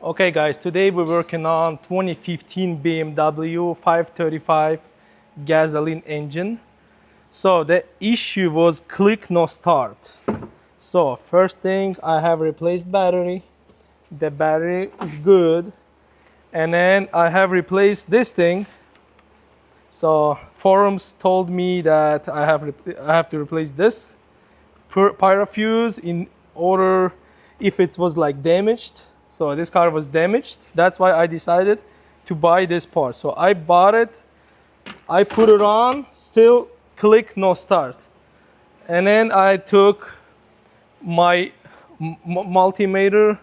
Okay guys, today we're working on 2015 BMW 535 gasoline engine. So the issue was click no start. So first thing, I have replaced battery. The battery is good. And then I have replaced this thing. So forums told me that I have to replace this pyrofuse in order if it was like damaged. So this car was damaged. That's why I decided to buy this part. So I bought it, I put it on, still click no start. And then I took my multimeter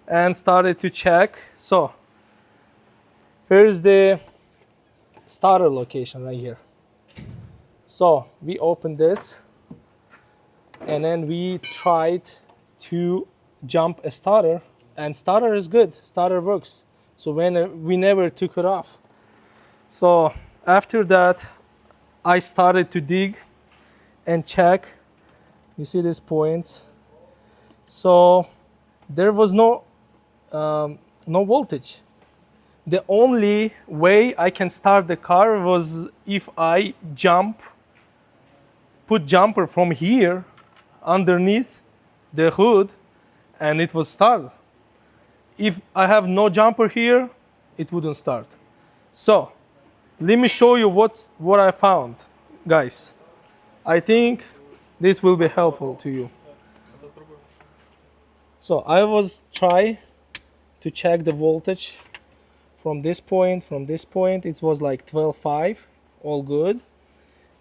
and started to check. So here's the starter location right here. So we opened this and then we tried to jump a starter, and starter is good, starter works. So we never took it off. So after that I started to dig and check. You see these points. So there was no voltage. The only way I can start the car was if I put jumper from here underneath the hood, and it would start. If I have no jumper here, it wouldn't start. So let me show you what I found, guys. I think this will be helpful to you. So I was try to check the voltage from this point, it was like 12.5, all good.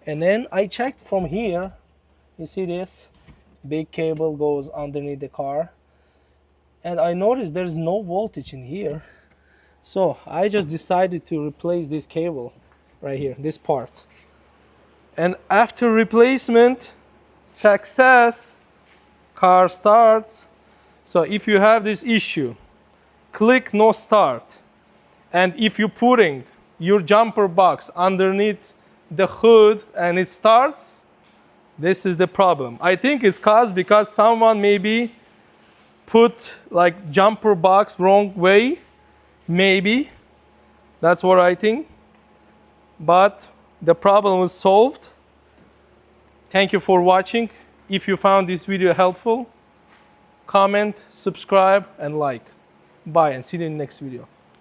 And then I checked from here. You see this big cable goes underneath the car, and I noticed there's no voltage in here. So I just decided to replace this cable right here, this part. And after replacement, success, car starts. So if you have this issue, click no start, and if you're putting your jumper box underneath the hood and it starts, this is the problem. I think it's caused because someone maybe put like jumper box wrong way. Maybe. That's what I think. But the problem was solved. Thank you for watching. If you found this video helpful, comment, subscribe, and like. Bye, and see you in the next video.